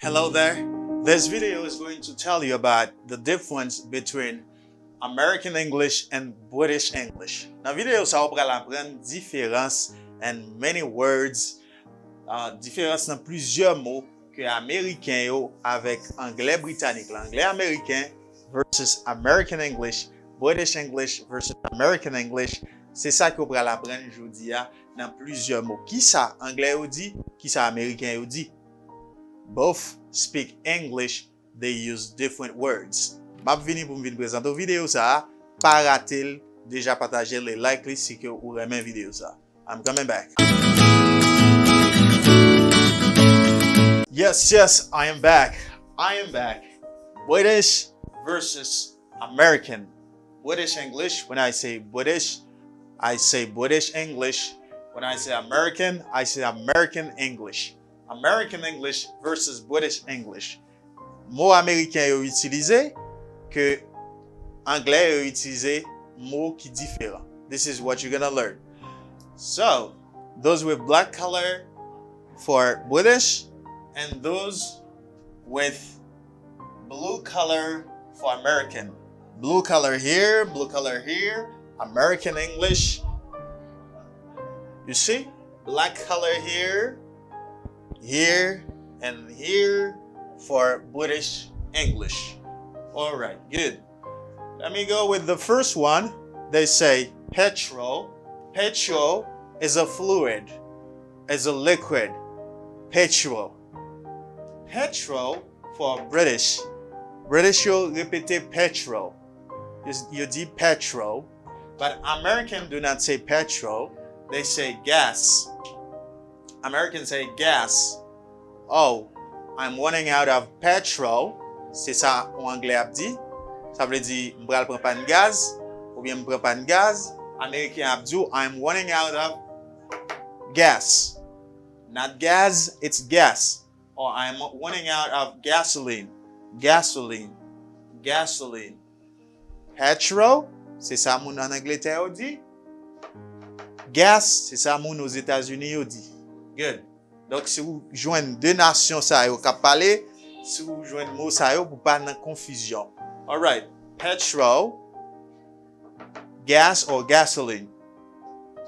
Hello there. This video is going to tell you about the difference between American English and British English. Dans vidéo ça on va apprendre différence and many words, différence dans plusieurs mots que américain yo avec anglais britannique, l'anglais américain versus American English, British English versus American English. C'est ça que on va apprendre aujourd'hui dans plusieurs mots. Qui ça anglais yo dit, qui ça américain yo dit. Both speak English, they use different words. Map vini pour me présenter vidéo ça, pas rater, déjà partager les likes si que vous aimez vidéo ça. I'm coming back. Yes, I am back. British versus American. British English, when I say British English. When I say American American English. American English versus British English. Mots américains yo utilisé que anglais yo utilisé mots qui différents. This is what you're gonna learn. So, those with black color for British and those with blue color for American. Blue color here, American English. You see? Black color here, and here for British English. All right, good. Let me go with the first one. They say petrol. Petrol is a fluid, is a liquid. Petrol. Petrol for British. British you repeat petrol. You do petrol. But Americans do not say petrol. They say gas. Americans say gas. Oh, I'm running out of petrol. C'est ça en anglais a dit. Ça veut dire m'bral prend pas de gaz ou bien m'prend pas de gaz. Américain a dit I'm running out of gas. Not gas, it's gas. Or I'm running out of gasoline. Gasoline. Petrol, c'est ça moun en Angleterre ou dit. Gas, c'est ça moun aux États-Unis ou dit. Good. Donc, si vous joignez deux nations, ça y est, parler, si vous joignez mot, ça y est, pour pas de confusion. All right. Petrol, gas or gasoline.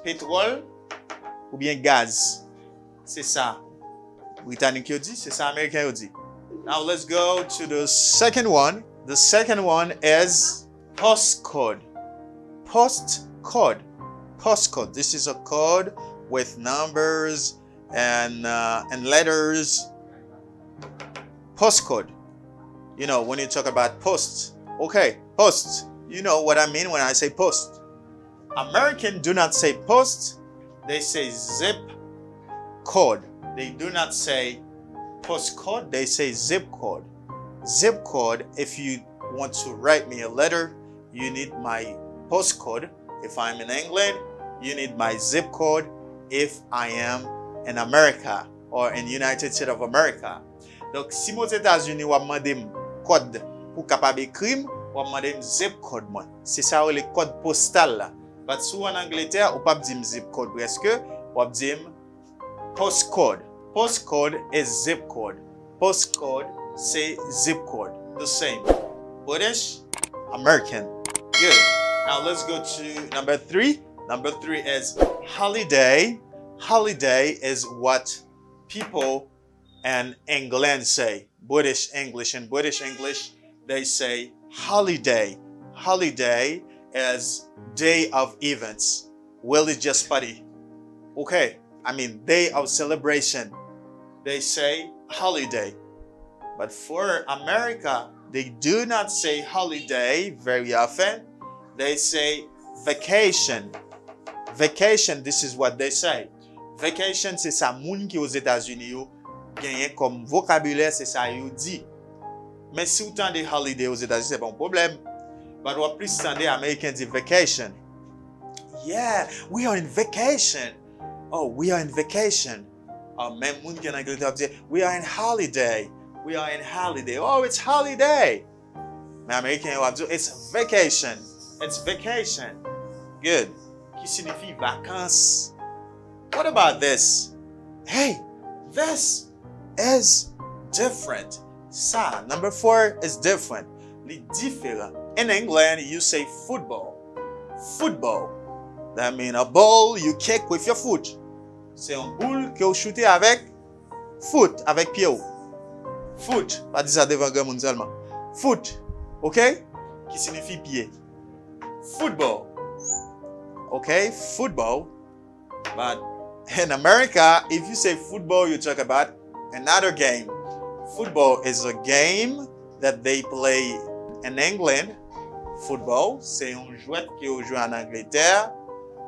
Pétrole ou bien gaz. C'est ça. Britannique yo dit, c'est ça Américain yo dit. Now, let's go to the second one. The second one is postcode. Postcode. This is a code with numbers and letters. Postcode. You know, when you talk about post. Okay, post. You know what I mean when I say post. Americans do not say post. They say zip code. They do not say postcode. They say zip code. Zip code, if you want to write me a letter, you need my postcode. If I'm in England, you need my zip code. If I am in America or in United States of America. Donc, si aux États-Unis, ou demandé code pour capable écrire, ou demandé zip code moi. C'est ça le code postal là. But si en Angleterre, ou pas dire zip code presque, ou dire postcode. Postcode is zip code. Postcode say zip code. The same. British, American. Good. Now let's go to number 3. Number 3 is holiday. Holiday is what people in England say. British English. In British English, they say holiday. Holiday is day of events. Religious party. Okay, I mean day of celebration. They say holiday. But for America, they do not say holiday very often. They say vacation. Vacation, this is what they say. Vacation, c'est ça moun qui aux États-Unis yo gagne comme vocabulaire, c'est ça yo dit. Mais si vous tendez holiday aux États-Unis, c'est pas un problème. But what plus tendez American dit vacation. Yeah, we are in vacation. Oh, we are in vacation. Même moun qui en Angleterre dit we are in holiday. We are in holiday. Oh, it's holiday. Mais Américain yo dit it's vacation. It's vacation. Good. Qui signifie vacances. What about this? Hey, this is different. Ça, number 4 is different. Les différents. In England, you say football. Football. That means a ball you kick with your foot. C'est un boule que vous shootez avec foot, avec pied. Foot. Pas dire ça devant grand monde seulement. Foot. OK? Qui signifie pied. Football. OK? Football. But in America, if you say football, you talk about another game. Football is a game that they play in England. Football, c'est un jouet qui est joué en Angleterre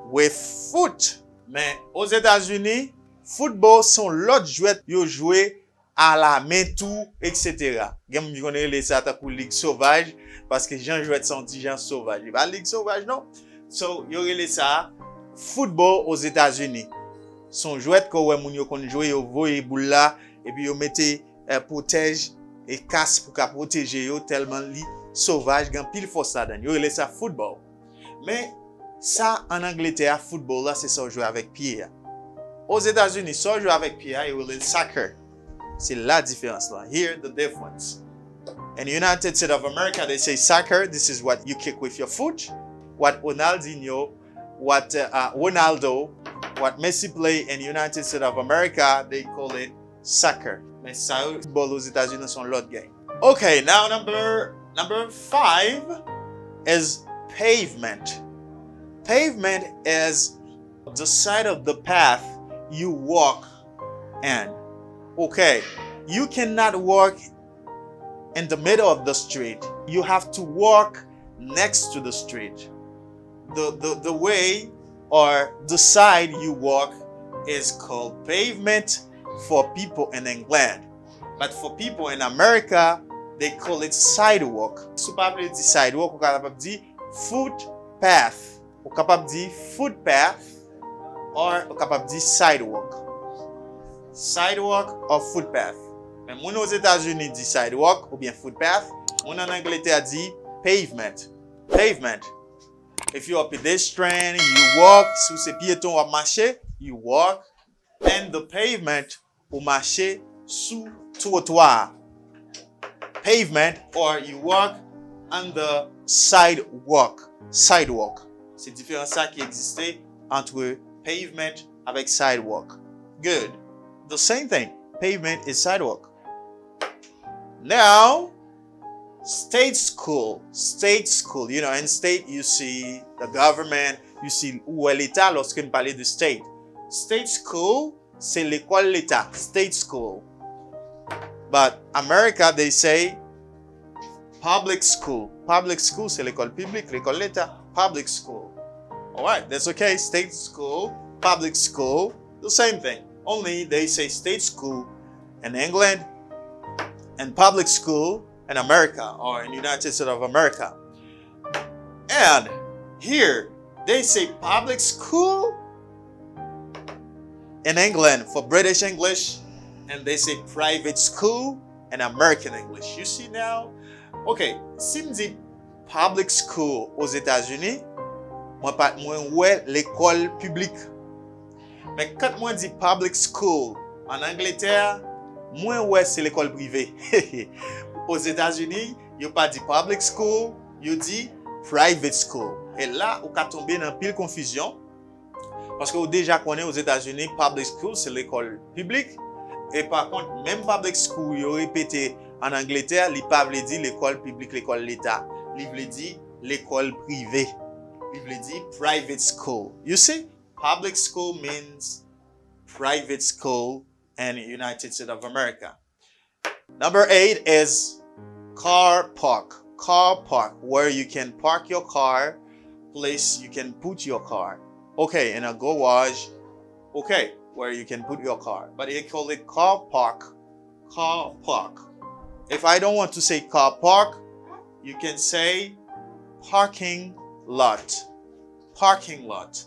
with foot. Mais aux États-Unis, football sont l'autre jouet qui joué à la main tout, etc. Game qui connaît les ça pour ligue sauvage parce que gens jouet sont des gens sauvages. Pas ligue sauvage non. So, yo relé ça football aux États-Unis. Son jouet que ouais moun yo kon jouer yo voye boule là et puis yo mettez protège et casse pour ka protéger yo tellement li sauvage gan pile force là dedans. Yo relé ça football. Mais ça en Angleterre football là c'est ça jouer avec pied. Aux États-Unis ça jouer avec pied yo relé soccer. C'est la différence là. Here the difference. In the United States of America they say soccer, this is what you kick with your foot. What Ronaldinho, what Ronaldo, what Messi play in the United States of America, they call it soccer. Mais ça, football aux États-Unis sont l'autre game. Okay, now number 5 is pavement. Pavement is the side of the path you walk in. Okay, you cannot walk in the middle of the street. You have to walk next to the street. The way or the side you walk is called pavement for people in England. But for people in America, they call it sidewalk. So probably the sidewalk, ou capable di footpath. Ou capable di footpath or ou capable di sidewalk. Sidewalk or footpath. Mais moun aux États-Unis dit sidewalk ou bien footpath. Moun en Angleterre dit pavement. Pavement. If you're a pedestrian, you walk, sous ces piétons à marcher, you walk, and the pavement ou marcher sous trottoir. Pavement or you walk on the sidewalk. Sidewalk. C'est différent ça qui existait entre pavement avec sidewalk. Good. The same thing. Pavement is sidewalk. Now, state school. State school. You know, in state, you see the government, you see où est l'État lorsqu'on parle de state. State school, c'est l'école l'État. State school. But America, they say public school. Public school, c'est l'école publique, l'école l'État. Public school. All right, that's okay. State school, public school, the same thing. Only they say state school in England and public school in America or in the United States of America. And here they say public school in England for British English, and they say private school in American English. You see now? Okay, si me dit public school aux États-Unis, moi ouais l'école publique. Mais quand moi dis public school en Angleterre, moi ouais c'est l'école privée. Aux États-Unis, yo pas dit public school, yo dit private school. Et là, on ka tomber dans pile confusion parce que vous déjà connaissez aux États-Unis public school c'est l'école publique et par contre même public school yo répété en Angleterre, li pas veut dire l'école publique, l'école l'État. Li veut dire l'école privée. Li veut dire private school. You see? Public school means private school in the United States of America. Number 8 is car park. Car park, where you can park your car, place you can put your car. Okay, in a garage, okay, where you can put your car. But they call it car park. Car park. If I don't want to say car park, you can say parking lot. Parking lot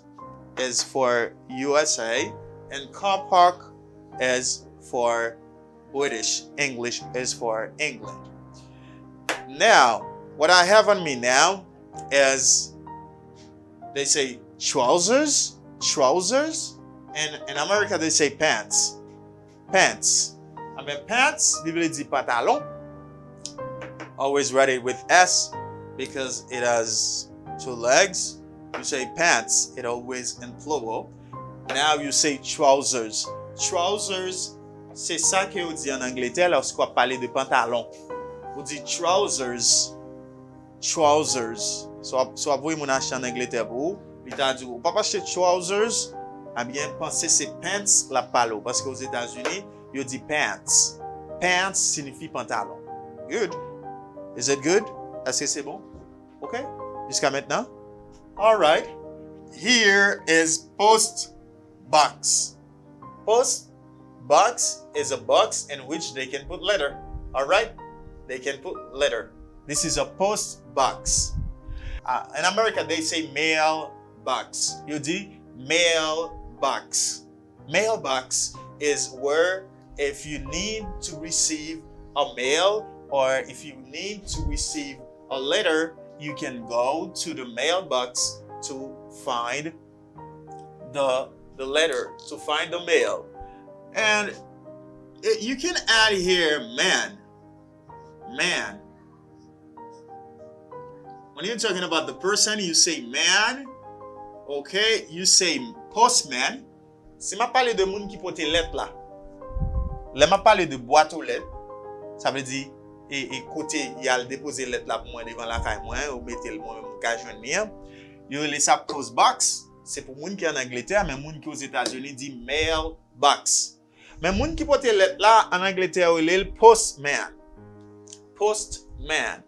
is for USA and car park is for British. English is for England. Now, what I have on me now is they say trousers, and in America they say pants. Pants. Mais pants, li vle di pantalon. Always write it with S because it has two legs. You say pants, it always in plural. Now you say trousers. Trousers, c'est ça que vous dit en Angleterre lorsqu'on parle de pantalon. Vous dit trousers. Trousers. So vous mon acheter en Angleterre pour il t'a dit ou pas acheter trousers, a bien penser c'est pants la parole parce qu'aux États-Unis, you dit pants. Pants signifie pantalon. Good. Is it good? Est-ce que c'est bon? OK? Jusqu'à maintenant? All right. Here is post box. Post box is a box in which they can put letter. All right? They can put letter. This is a post box. In America, they say mail box. You see, mail box. Mail box is where if you need to receive a mail or if you need to receive a letter, you can go to the mailbox to find the letter, to find the mail. And you can add here man. Man. When you're talking about the person, you say man. Okay, you say postman. Si ma parle de moun qui porte lettre là. Là ma parle de boîte aux lettres. Ça veut dire et côté il y a le déposer lettre là pour moi devant la caille moi ou mettre le moi même ka joindre mien. Yo les ça post box, c'est pour moun qui en Angleterre mais moun qui aux États-Unis dit mail box. Mais moun qui porte lettre là en Angleterre ou le postman. Postman.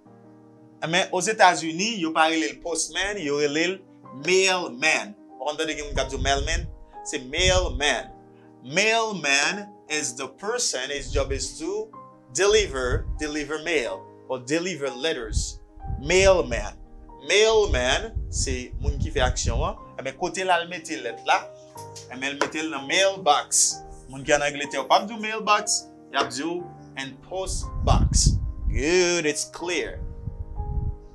Mais aux États-Unis, yo pas le postman, yo le mailman. On entend que on dit mailman, c'est mailman. Mailman is the person, his job is to deliver mail or deliver letters. Mailman. Mailman, c'est moun qui fait action. Mais côté là, il mette lettre là, mais il mette dans mailbox. Moun qui en Angleterre pas du mailbox, il a dit and post box. Good, it's clear.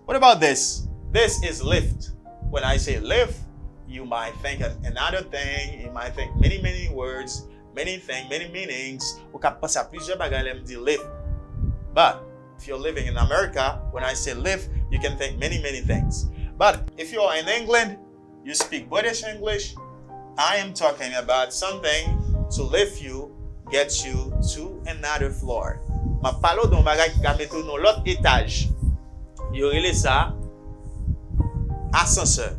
What about this? This is lift. When I say lift, you might think another thing. You might think many words, many things, many meanings. Ou ka penser à plusieurs bagages l'aime dit lift. But if you're living in America, when I say lift, you can think many things. But if you're in England, you speak British English. I am talking about something to lift you, get you to another floor. Ma parle d'un bagage qui ka mettre dans l'autre étage. Yo relé ça ascenseur.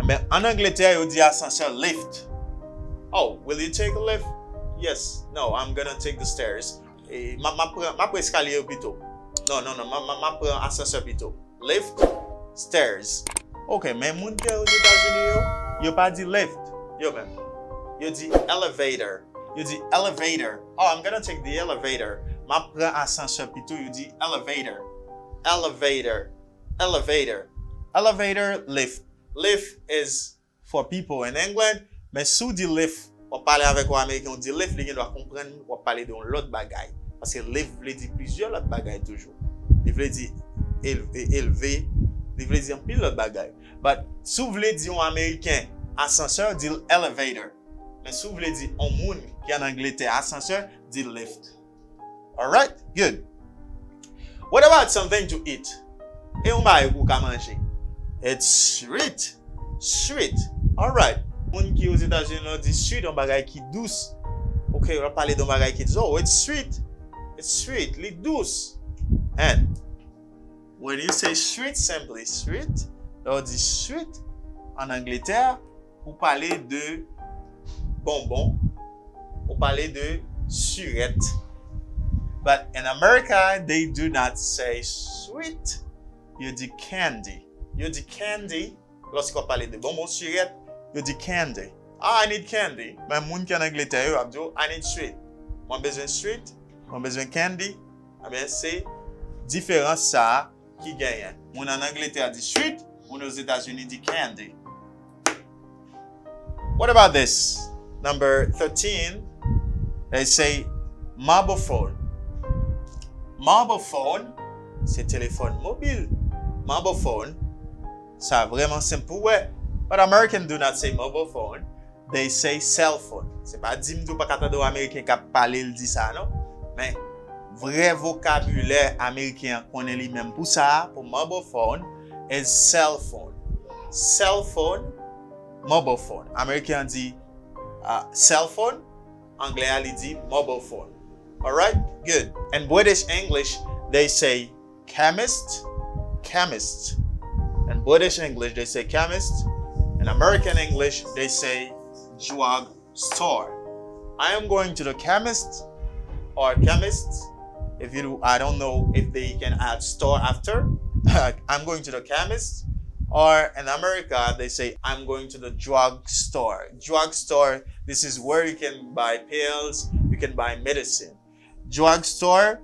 Mais en Angleterre, yo dit ascenseur lift. Oh, will you take a lift? Yes. No, I'm gonna take the stairs. Ma prend escalier plutôt. Non, ma prend ascenseur plutôt. Lift, stairs. OK, mais moun qui aux États-Unis yo pas dit lift. Yo même. Yo dit elevator. You dit elevator. Oh, I'm gonna take the elevator. Ma prend ascenseur plutôt, you dit elevator. Elevator, lift. Lift is for people in England. Mais sous dit lift, on parle avec les Américains, on dit lift, les gens doivent comprendre on parle de l'autre bagaille. Parce que lift veut dire plusieurs autres bagailles toujours. Il veut dire élevé, il veut dire un pile autre bagaille. But si vous voulez dire en américain, ascenseur, dit elevator. Mais si vous voulez dire en monde qui en Angleterre, ascenseur, dit lift. Alright, good. What about something to eat? Et on va manger. It's sweet. Sweet. All right. Moun qui aux États-Unis dit sweet, on bagaille qui douce. OK, on va parler d'un bagaille qui dit oh, it's sweet. It's sweet, li douce. And when you say sweet, simply sweet, on dit sweet en Angleterre, vous parlez de bonbon, vous parlez de surette. But in America, they do not say sweet. You dit candy. You dit candy. Lorsqu'on parle de bonbon surette, you dit candy. Ah, I need candy. Mais moun qui en Angleterre, yo dit I need sweet. Moi besoin sweet, moi besoin candy. Ah bien c'est différence ça qui gagne. Moun en Angleterre dit sweet, moun aux États-Unis dit candy. What about this? Number 13, they say mobile phone. Mobile phone, c'est téléphone mobile. Mobile phone, ça vraiment simple. Ouais. But Americans do not say mobile phone. They say cell phone. C'est pas dim do pas catado américain qui parler il dit ça non. Mais vrai vocabulaire américain qu'on est lui-même pour ça, pour mobile phone, is cell phone. Cell phone, mobile phone. Américain dit cell phone, anglais il dit mobile phone. Alright? Good. In British English, they say chemist, chemist. In British English, they say chemist. In American English, they say drug store. I am going to the chemist or chemist. If you do, I don't know if they can add store after. I'm going to the chemist. Or in America, they say, I'm going to the drug store. Drug store, this is where you can buy pills, you can buy medicine. Drug store,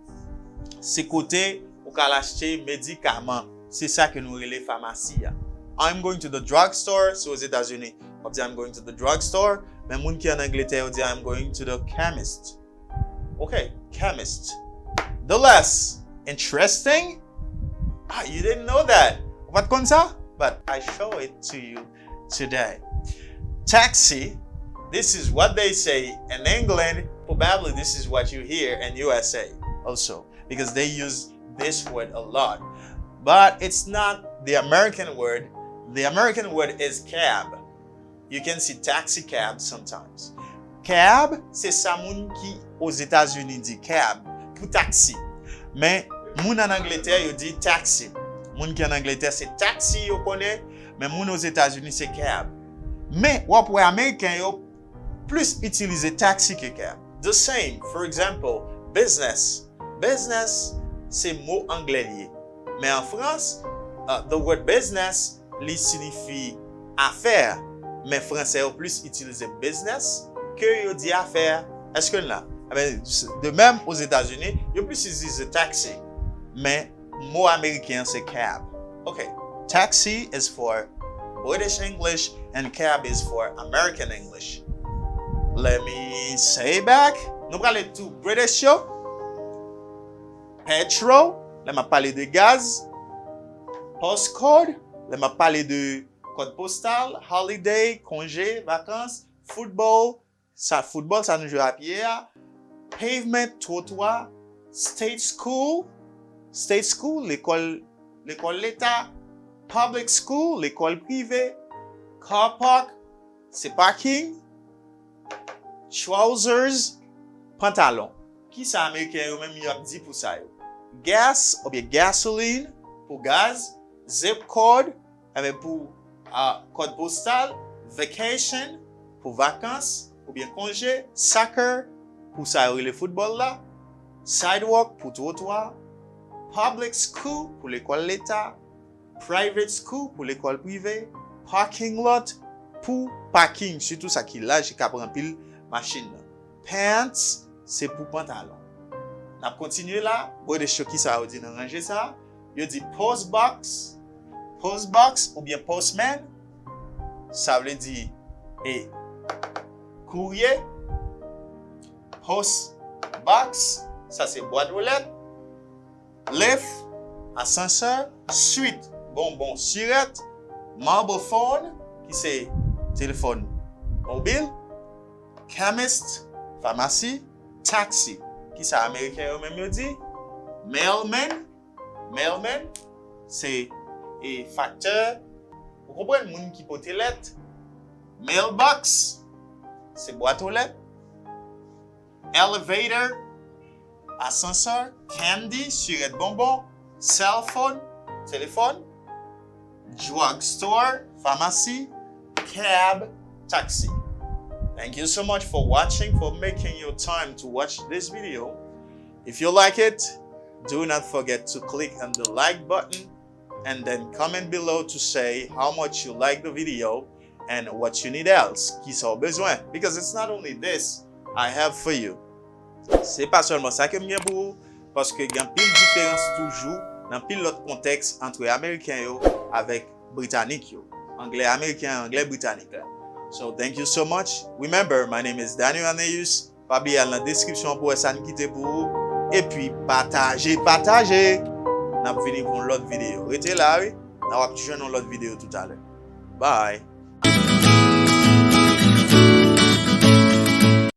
c'est côté où on acheter médicaments. C'est ça que nous relève pharmacie. I'm going to the drug store. So aux États-Unis, on dit I'm going to the drug store. Mais moun qui en Angleterre, on dit I'm going to the chemist. Okay, chemist. The less interesting. You didn't know that. What comme ça? But I show it to you today. Taxi. This is what they say in England. Probably this is what you hear in USA also, because they use this word a lot. But it's not the American word. The American word is cab. You can see taxi cab sometimes. Cab, c'est ça moun qui aux États-Unis dit cab pour taxi. Mais moun en Angleterre, yo dit taxi. Moun qui en Angleterre, c'est taxi yo connaît, mais moun aux États-Unis, c'est cab. Mais wap wè Américain yo plus utiliser taxi que cab. The same, for example, business. Business, c'est mot anglais lié. Mais en France, the word business li signifie affaire. Mais français yo plus utiliser business que yo dit affaire. Est-ce que là? De même aux États-Unis, yo plus utiliser taxi. Mais mot américain c'est cab. Okay, taxi is for British English and cab is for American English. Let me say back. Nous parlons tout British show. Petrol. Let me parler de gaz. Postcode. Let me parler de code postal. Holiday, congé, vacances. Football. Football, ça nous joue à pied. Pavement, trottoir. State school. State school, l'école l'État. Public school, l'école privée. Car park, c'est parking. Trousers, pantalon. Qui ça américain yo même yo dit pour ça yo? Gas ou bien gasoline pour gaz. Zip code pour code postal. Vacation pour vacances ou bien congé. Soccer pour ça yo le football là. Sidewalk pour trottoir. Public school pour l'école l'État. Private school pour l'école privée. Parking lot pour parking, surtout ça qui là j'ai qu'à prendre pile machine. Pants c'est pour pantalon. On continue là, bon de choquer ça ou dit dans ranger ça. Yo dit post box ou bien postman. Ça veut dire courrier. Post box, ça c'est boîte aux lettres. Lift, ascenseur. Suite, bonbon, sirette. Mobile phone, qui c'est téléphone mobile. Chemist, pharmacie. Taxi, qui c'est américain ou même dit. Mailman, c'est facteur. Vous comprenez, moun qui porte lettre. Mailbox, c'est boîte aux lettres. Elevator, ascenseur. Candy, surette bonbon. Cell phone, téléphone. Drugstore, pharmacy. Cab, taxi. Thank you so much for watching, for making your time to watch this video. If you like it, do not forget to click on the like button and then comment below to say how much you like the video and what you need else. Qui sont besoin. Because it's not only this I have for you. C'est pas seulement ça que m'y pour vous, parce que y a pile différence toujours dans pile l'autre contexte entre américain yo avec britannique yo. Anglais américain, anglais britannique. So thank you so much. Remember, my name is Daniot Aneus. Pas oublier dans la description pour ça quitter pour vous. Et puis partagez. N'a venir pour l'autre vidéo. Restez là, oui. N'a va toujours dans l'autre vidéo tout à l'heure. Bye.